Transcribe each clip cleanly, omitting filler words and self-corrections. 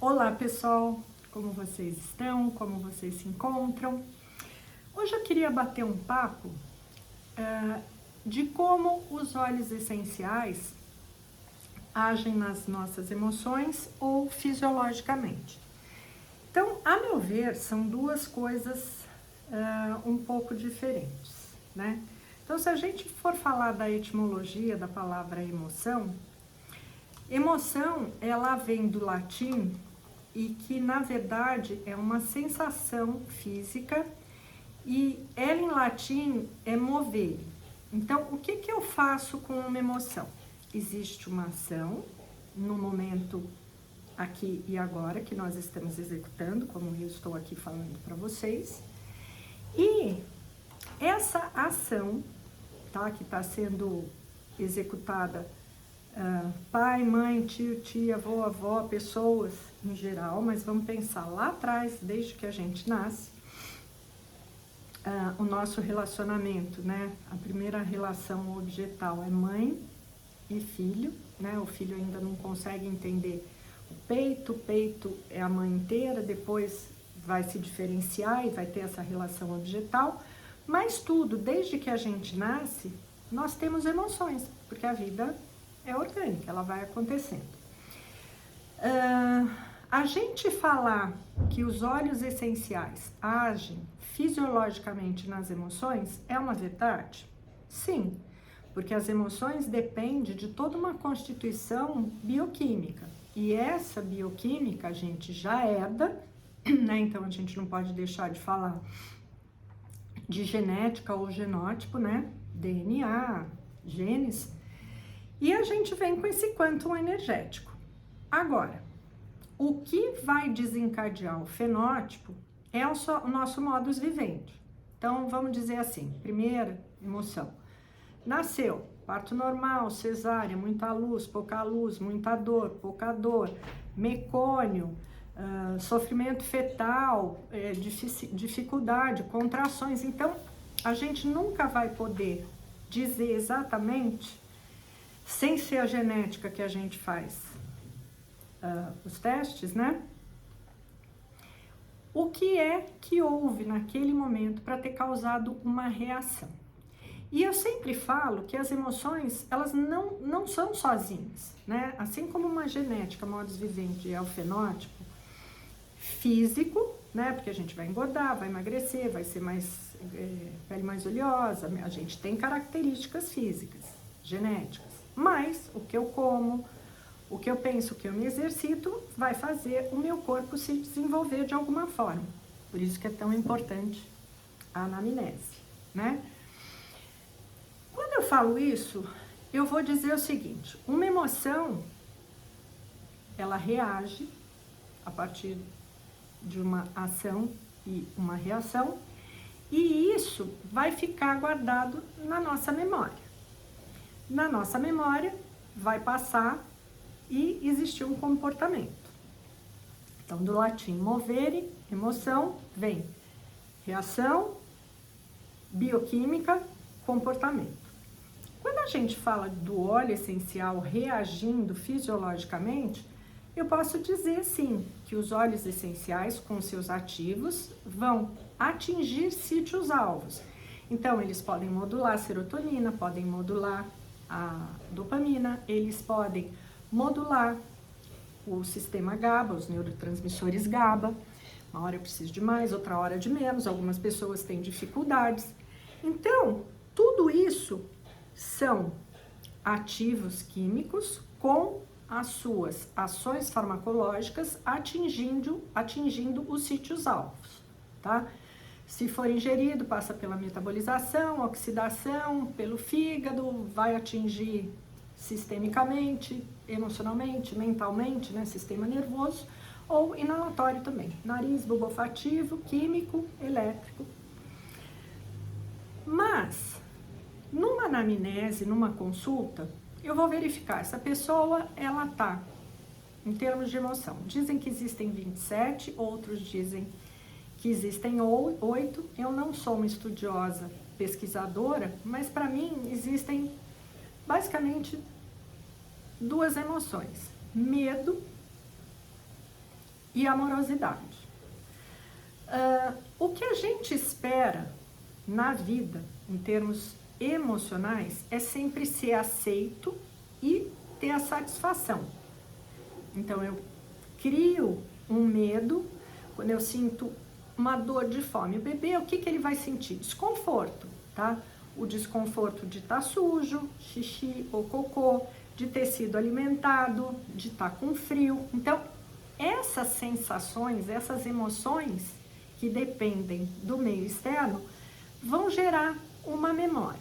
Olá pessoal, como vocês estão? Como vocês se encontram? Hoje eu queria bater um papo de como os óleos essenciais agem nas nossas emoções ou fisiologicamente. Então, a meu ver, são duas coisas um pouco diferentes, né? Então, se a gente for falar da etimologia da palavra emoção, ela vem do latim e que, na verdade, é uma sensação física e ela, em latim, é mover. Então, o que eu faço com uma emoção? Existe uma ação no momento aqui e agora que nós estamos executando, como eu estou aqui falando para vocês, e essa ação, tá, que está sendo executada, pai, mãe, tio, tia, avô, avó, pessoas em geral, mas vamos pensar lá atrás, desde que a gente nasce, o nosso relacionamento, né? A primeira relação objetal é mãe e filho, né? O filho ainda não consegue entender o peito é a mãe inteira, depois vai se diferenciar e vai ter essa relação objetal, mas tudo, desde que a gente nasce, nós temos emoções, porque a vida é orgânica, ela vai acontecendo. A gente falar que os óleos essenciais agem fisiologicamente nas emoções é uma verdade? Sim, porque as emoções dependem de toda uma constituição bioquímica. E essa bioquímica a gente já herda, né? Então a gente não pode deixar de falar de genética ou genótipo, né? DNA, genes. E a gente vem com esse quantum energético. Agora, o que vai desencadear o fenótipo é o nosso modus vivendi. Então, vamos dizer assim, primeira emoção. Nasceu, parto normal, cesárea, muita luz, muita dor, pouca dor, mecônio, sofrimento fetal, dificuldade, contrações. Então, a gente nunca vai poder dizer exatamente, sem ser a genética que a gente faz os testes, né? O que é que houve naquele momento para ter causado uma reação? E eu sempre falo que as emoções, elas não são sozinhas, né? Assim como uma genética, modus vivendi, é o fenótipo físico, né? Porque a gente vai engordar, vai emagrecer, vai ser mais pele mais oleosa, a gente tem características físicas, genéticas. Mas o que eu como, o que eu penso, o que eu me exercito, vai fazer o meu corpo se desenvolver de alguma forma. Por isso que é tão importante a anamnese, né? Quando eu falo isso, eu vou dizer o seguinte: uma emoção, ela reage a partir de uma ação e uma reação, e isso vai ficar guardado na nossa memória. Na nossa memória vai passar e existir um comportamento. Então, do latim movere, emoção, vem reação, bioquímica, comportamento. Quando a gente fala do óleo essencial reagindo fisiologicamente, eu posso dizer sim que os óleos essenciais com seus ativos vão atingir sítios alvos. Então, eles podem modular a serotonina, podem modular a dopamina, eles podem modular o sistema GABA, os neurotransmissores GABA. Uma hora eu preciso de mais, outra hora de menos, algumas pessoas têm dificuldades. Então, tudo isso são ativos químicos com as suas ações farmacológicas atingindo os sítios alvos, tá? Se for ingerido, passa pela metabolização, oxidação, pelo fígado, vai atingir sistemicamente, emocionalmente, mentalmente, né, sistema nervoso, ou inalatório também, nariz, bulbo olfativo, químico, elétrico. Mas, numa anamnese, numa consulta, eu vou verificar, essa pessoa, ela tá, em termos de emoção, dizem que existem 27, outros dizem que existem 8, eu não sou uma estudiosa pesquisadora, mas para mim existem basicamente duas emoções, medo e amorosidade. O que a gente espera na vida, em termos emocionais, é sempre ser aceito e ter a satisfação. Então, eu crio um medo quando eu sinto uma dor de fome. O bebê, o que ele vai sentir? Desconforto, tá? O desconforto de estar sujo, xixi ou cocô, de ter sido alimentado, de estar com frio. Então, essas sensações, essas emoções que dependem do meio externo, vão gerar uma memória.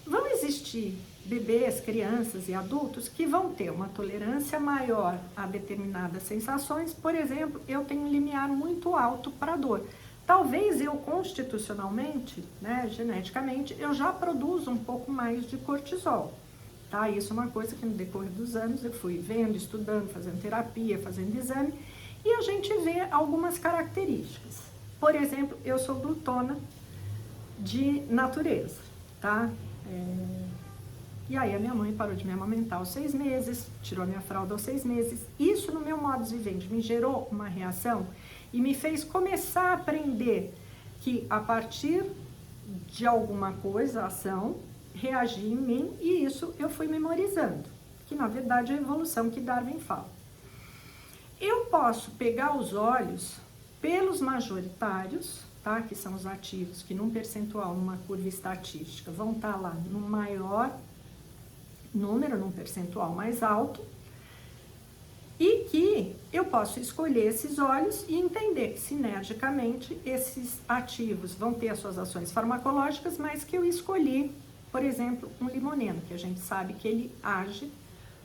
Vão existir bebês, crianças e adultos que vão ter uma tolerância maior a determinadas sensações. Por exemplo, eu tenho um limiar muito alto para dor. Talvez eu constitucionalmente, né, geneticamente, eu já produzo um pouco mais de cortisol. Tá? Isso é uma coisa que no decorrer dos anos eu fui vendo, estudando, fazendo terapia, fazendo exame, e a gente vê algumas características. Por exemplo, eu sou glutona de natureza, tá? E aí a minha mãe parou de me amamentar aos 6 meses, tirou a minha fralda aos 6 meses. Isso no meu modus vivendi me gerou uma reação e me fez começar a aprender que a partir de alguma coisa, ação, reagir em mim, e isso eu fui memorizando, que na verdade é a evolução que Darwin fala. Eu posso pegar os olhos pelos majoritários, tá? Que são os ativos, que num percentual, numa curva estatística, vão estar lá no maior número, num percentual mais alto, e que eu posso escolher esses olhos e entender que sinergicamente esses ativos vão ter as suas ações farmacológicas, mas que eu escolhi, por exemplo, um limoneno, que a gente sabe que ele age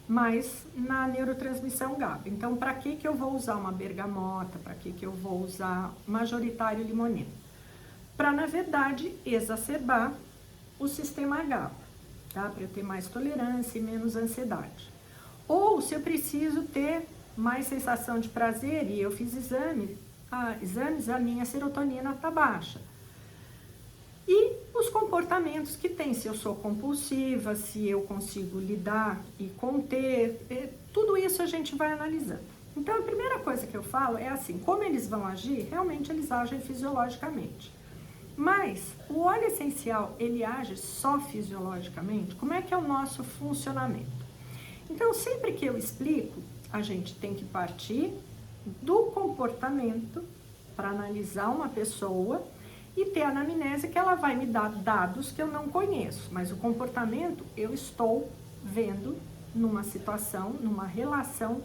mais na neurotransmissão GABA. Então, para que eu vou usar uma bergamota? Para que eu vou usar majoritário limoneno? Para, na verdade, exacerbar o sistema GABA, tá? Para eu ter mais tolerância e menos ansiedade. Ou se eu preciso ter mais sensação de prazer e eu fiz exames, a minha serotonina está baixa. E os comportamentos que tem, se eu sou compulsiva, se eu consigo lidar e conter, tudo isso a gente vai analisando. Então, a primeira coisa que eu falo é assim, como eles vão agir, realmente eles agem fisiologicamente. Mas o óleo essencial, ele age só fisiologicamente? Como é que é o nosso funcionamento? Então, sempre que eu explico, a gente tem que partir do comportamento para analisar uma pessoa e ter a anamnese que ela vai me dar dados que eu não conheço, mas o comportamento eu estou vendo numa situação, numa relação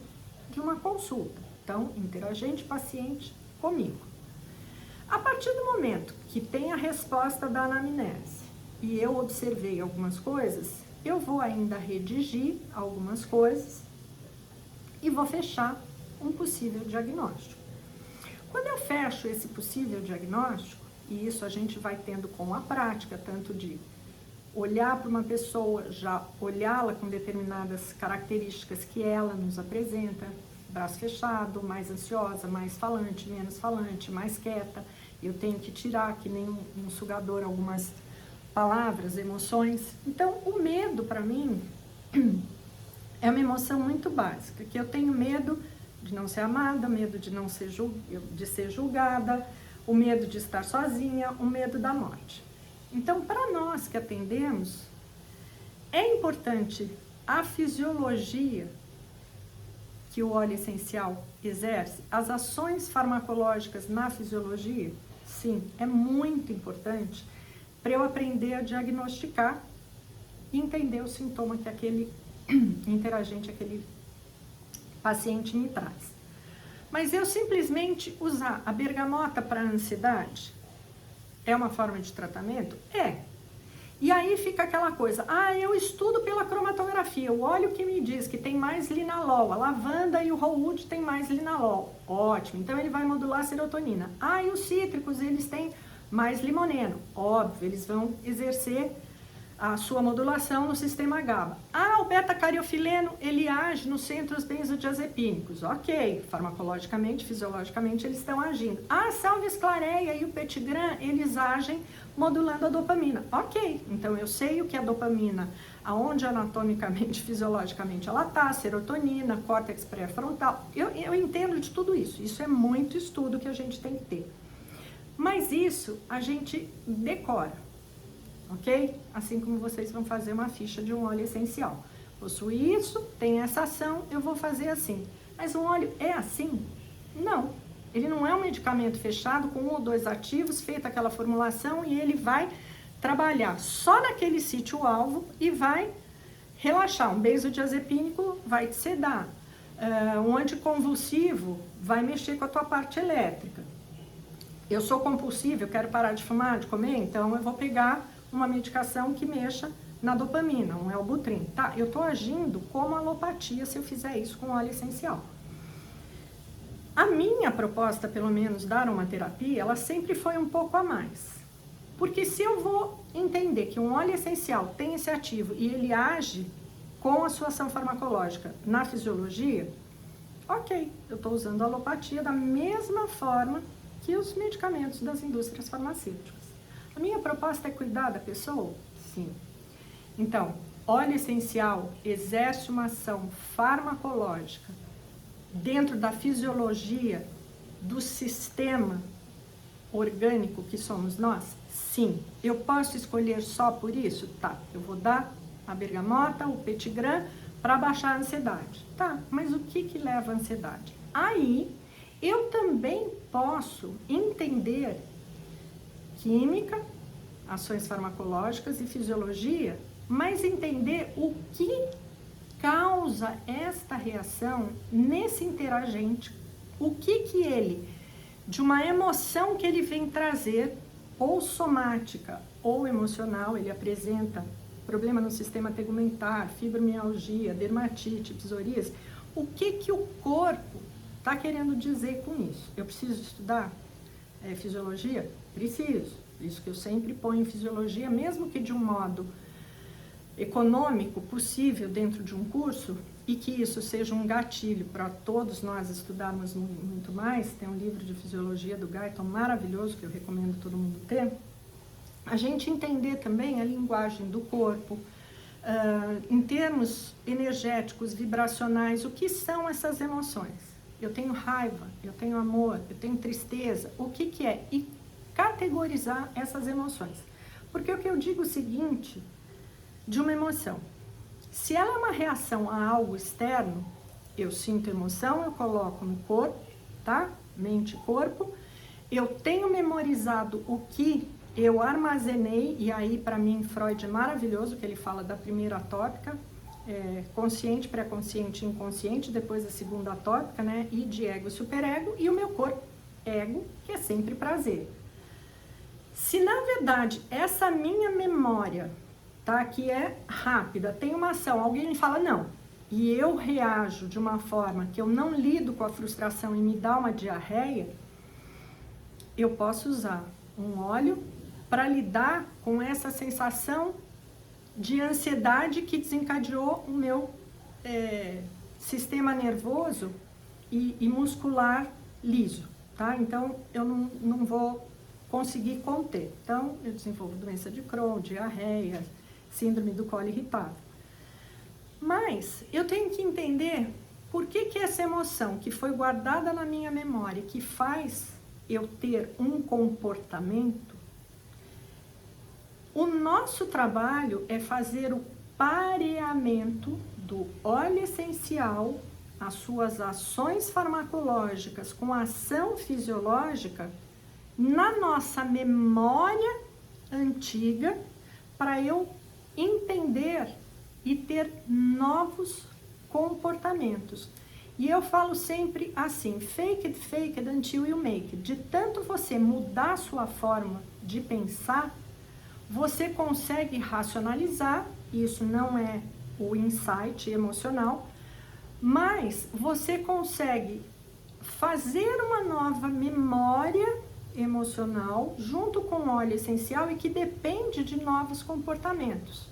de uma consulta. Então, interagente paciente comigo. A partir do momento que tem a resposta da anamnese e eu observei algumas coisas, eu vou ainda redigir algumas coisas e vou fechar um possível diagnóstico. Quando eu fecho esse possível diagnóstico, e isso a gente vai tendo com a prática, tanto de olhar para uma pessoa, já olhá-la com determinadas características que ela nos apresenta, braço fechado, mais ansiosa, mais falante, menos falante, mais quieta. Eu tenho que tirar, que nem um sugador, algumas palavras, emoções. Então, o medo, para mim, é uma emoção muito básica, que eu tenho medo de não ser amada, medo de não ser de ser julgada, o medo de estar sozinha, o medo da morte. Então, para nós que atendemos, é importante a fisiologia que o óleo essencial exerce, as ações farmacológicas na fisiologia, sim, é muito importante para eu aprender a diagnosticar e entender o sintoma que aquele interagente, aquele paciente me traz. Mas eu simplesmente usar a bergamota para ansiedade é uma forma de tratamento? É. E aí fica aquela coisa, eu estudo pela cromatografia, o óleo que me diz que tem mais linalol, a lavanda e o rosewood tem mais linalol, ótimo, então ele vai modular a serotonina. E os cítricos, eles têm mais limoneno, óbvio, eles vão exercer a sua modulação no sistema GABA. O beta-cariofileno, ele age nos centros benzodiazepínicos. Ok, farmacologicamente, fisiologicamente, eles estão agindo. A salvia-esclareia e o petigram, eles agem modulando a dopamina. Ok, então eu sei o que a dopamina aonde anatomicamente, fisiologicamente ela está, serotonina, córtex pré-frontal. Eu entendo de tudo isso. Isso é muito estudo que a gente tem que ter. Mas isso a gente decora, ok? Assim como vocês vão fazer uma ficha de um óleo essencial. Possui isso, tem essa ação, eu vou fazer assim. Mas o óleo é assim? Não. Ele não é um medicamento fechado com 1 ou 2 ativos, feita aquela formulação e ele vai trabalhar só naquele sítio-alvo e vai relaxar. Um benzodiazepínico vai te sedar. Um anticonvulsivo vai mexer com a tua parte elétrica. Eu sou compulsiva, eu quero parar de fumar, de comer, então eu vou pegar uma medicação que mexa na dopamina, um Elbutrin. Tá, eu tô agindo como alopatia se eu fizer isso com óleo essencial. A minha proposta, pelo menos, da aromaterapia, ela sempre foi um pouco a mais. Porque se eu vou entender que um óleo essencial tem esse ativo e ele age com a sua ação farmacológica na fisiologia, ok, eu estou usando a alopatia da mesma forma que os medicamentos das indústrias farmacêuticas. A minha proposta é cuidar da pessoa? Sim. Então, óleo essencial exerce uma ação farmacológica dentro da fisiologia do sistema orgânico que somos nós? Sim. Eu posso escolher só por isso? Tá. Eu vou dar a bergamota, o petigram para baixar a ansiedade. Tá, mas o que leva à ansiedade? Aí, eu também posso entender química, ações farmacológicas e fisiologia, mas entender o que causa esta reação nesse interagente, o que ele, de uma emoção que ele vem trazer, ou somática ou emocional, ele apresenta problema no sistema tegumentar, fibromialgia, dermatite, psoríase, o que o corpo está querendo dizer com isso? Eu preciso estudar fisiologia? Preciso. Isso que eu sempre ponho em fisiologia, mesmo que de um modo econômico possível dentro de um curso, e que isso seja um gatilho para todos nós estudarmos muito mais. Tem um livro de fisiologia do Guyton maravilhoso que eu recomendo todo mundo ter. A gente entender também a linguagem do corpo, em termos energéticos, vibracionais, o que são essas emoções. Eu tenho raiva, eu tenho amor, eu tenho tristeza, o que é? E categorizar essas emoções. Porque o que eu digo é o seguinte, de uma emoção. Se ela é uma reação a algo externo, eu sinto emoção, eu coloco no corpo, tá? Mente e corpo. Eu tenho memorizado o que eu armazenei, e aí para mim Freud é maravilhoso, que ele fala da primeira tópica, consciente, pré-consciente e inconsciente, depois a segunda tópica, né? E de ego e superego, e o meu corpo, ego, que é sempre prazer. Se na verdade essa minha memória, tá, que é rápida, tem uma ação, alguém me fala não, e eu reajo de uma forma que eu não lido com a frustração e me dá uma diarreia, eu posso usar um óleo para lidar com essa sensação de ansiedade que desencadeou o meu sistema nervoso e muscular liso, tá? Então eu não vou conseguir conter. Então eu desenvolvo doença de Crohn, diarreia, síndrome do colo irritável. Mas eu tenho que entender por que essa emoção que foi guardada na minha memória, que faz eu ter um comportamento, o nosso trabalho é fazer o pareamento do óleo essencial, as suas ações farmacológicas com a ação fisiológica na nossa memória antiga, para eu entender e ter novos comportamentos. E eu falo sempre assim, fake it until you make it. De tanto você mudar a sua forma de pensar, você consegue racionalizar, isso não é o insight emocional, mas você consegue fazer uma nova memória emocional junto com o óleo essencial e que depende de novos comportamentos.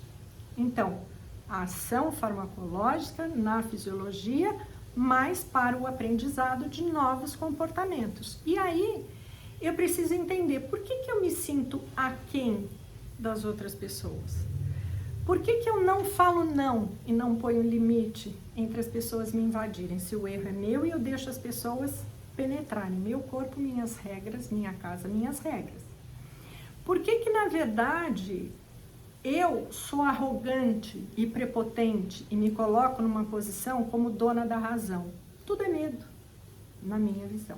Então, a ação farmacológica na fisiologia, mas para o aprendizado de novos comportamentos. E aí, eu preciso entender por que eu me sinto aquém das outras pessoas. Por que que eu não falo não e não ponho limite entre as pessoas me invadirem? Se o erro é meu e eu deixo as pessoas penetrarem meu corpo, minhas regras, minha casa, minhas regras. Por que que, na verdade, eu sou arrogante e prepotente e me coloco numa posição como dona da razão? Tudo é medo, na minha visão.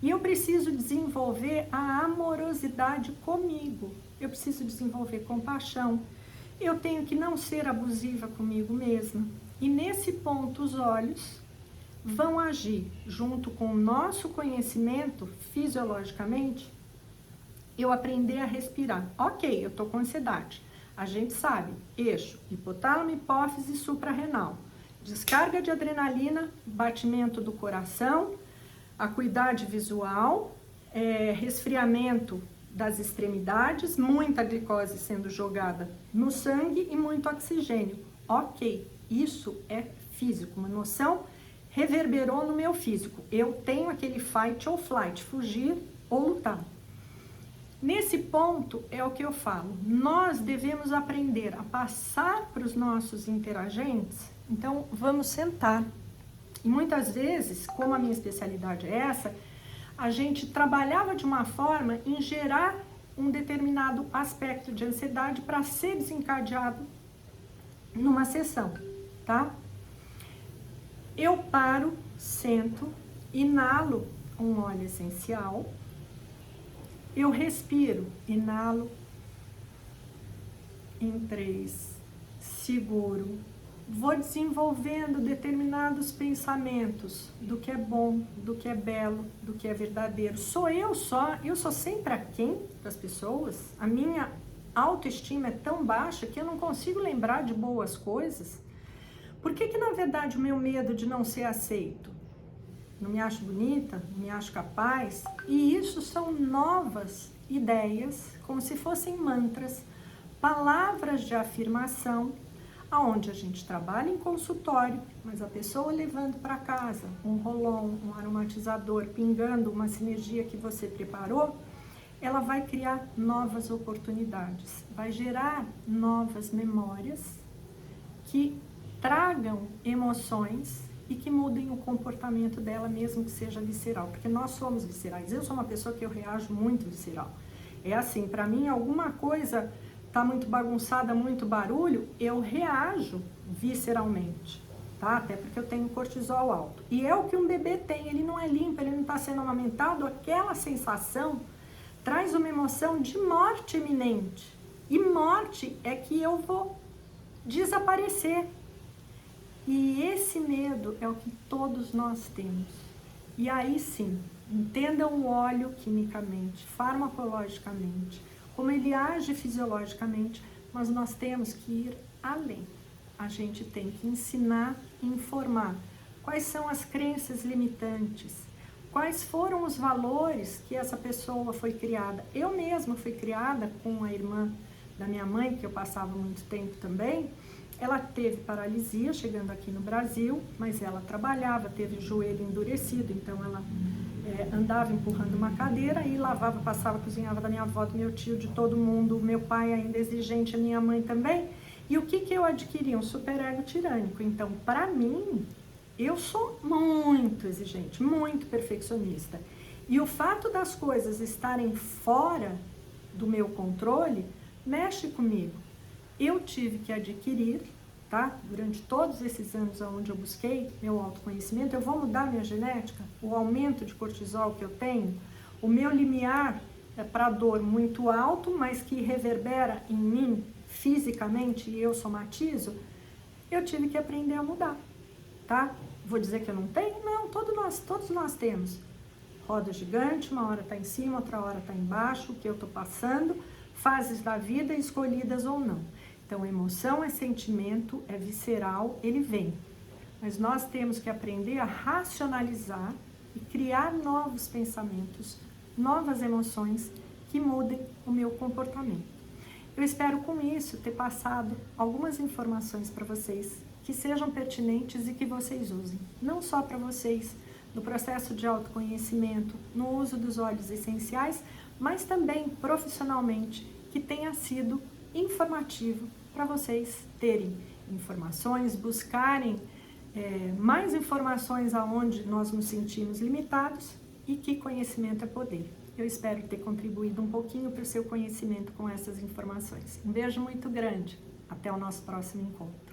E eu preciso desenvolver a amorosidade comigo. Eu preciso desenvolver compaixão. Eu tenho que não ser abusiva comigo mesma. E nesse ponto, os olhos vão agir junto com o nosso conhecimento, fisiologicamente, eu aprender a respirar. Ok, eu estou com ansiedade. A gente sabe, eixo, hipotálamo, hipófise e suprarrenal. Descarga de adrenalina, batimento do coração, acuidade visual, resfriamento das extremidades, muita glicose sendo jogada no sangue e muito oxigênio. Ok, isso é físico, uma noção reverberou no meu físico. Eu tenho aquele fight or flight, fugir ou lutar. Nesse ponto é o que eu falo, nós devemos aprender a passar para os nossos interagentes, então vamos sentar. E muitas vezes, como a minha especialidade é essa, a gente trabalhava de uma forma em gerar um determinado aspecto de ansiedade para ser desencadeado numa sessão, tá? Eu paro, sento, inalo um óleo essencial, eu respiro, inalo em 3, seguro, vou desenvolvendo determinados pensamentos do que é bom, do que é belo, do que é verdadeiro. Eu sou sempre aquém das pessoas, a minha autoestima é tão baixa que eu não consigo lembrar de boas coisas. Por que que, na verdade, o meu medo de não ser aceito? Não me acho bonita, não me acho capaz. E isso são novas ideias, como se fossem mantras, palavras de afirmação, aonde a gente trabalha em consultório, mas a pessoa levando para casa um rolon, um aromatizador, pingando uma sinergia que você preparou, ela vai criar novas oportunidades, vai gerar novas memórias que tragam emoções e que mudem o comportamento dela, mesmo que seja visceral, porque nós somos viscerais. Eu sou uma pessoa que eu reajo muito visceral. É assim, para mim, alguma coisa tá muito bagunçada, muito barulho, eu reajo visceralmente, tá? Até porque eu tenho cortisol alto. E é o que um bebê tem, ele não é limpo, ele não está sendo amamentado, aquela sensação traz uma emoção de morte iminente. E morte é que eu vou desaparecer. E esse medo é o que todos nós temos. E aí sim, entendam o óleo quimicamente, farmacologicamente, como ele age fisiologicamente, mas nós temos que ir além. A gente tem que ensinar e informar quais são as crenças limitantes, quais foram os valores que essa pessoa foi criada. Eu mesma fui criada com a irmã da minha mãe, que eu passava muito tempo também. Ela teve paralisia chegando aqui no Brasil, mas ela trabalhava, teve o joelho endurecido, então ela andava empurrando uma cadeira e lavava, passava, cozinhava da minha avó, do meu tio, de todo mundo, meu pai ainda exigente, a minha mãe também. E o que que eu adquiri? Um superego tirânico. Então, para mim, eu sou muito exigente, muito perfeccionista. E o fato das coisas estarem fora do meu controle mexe comigo. Eu tive que adquirir, tá? Durante todos esses anos onde eu busquei meu autoconhecimento, eu vou mudar minha genética, o aumento de cortisol que eu tenho, o meu limiar para dor muito alto, mas que reverbera em mim fisicamente e eu somatizo, eu tive que aprender a mudar, tá? Vou dizer que eu não tenho? Não, todos nós temos. Roda gigante, uma hora tá em cima, outra hora tá embaixo, o que eu tô passando, fases da vida escolhidas ou não. Então, emoção é sentimento, é visceral, ele vem. Mas nós temos que aprender a racionalizar e criar novos pensamentos, novas emoções que mudem o meu comportamento. Eu espero com isso ter passado algumas informações para vocês que sejam pertinentes e que vocês usem. Não só para vocês, no processo de autoconhecimento, no uso dos óleos essenciais, mas também profissionalmente, que tenha sido informativo para vocês terem informações, buscarem mais informações aonde nós nos sentimos limitados e que conhecimento é poder. Eu espero ter contribuído um pouquinho para o seu conhecimento com essas informações. Um beijo muito grande. Até o nosso próximo encontro.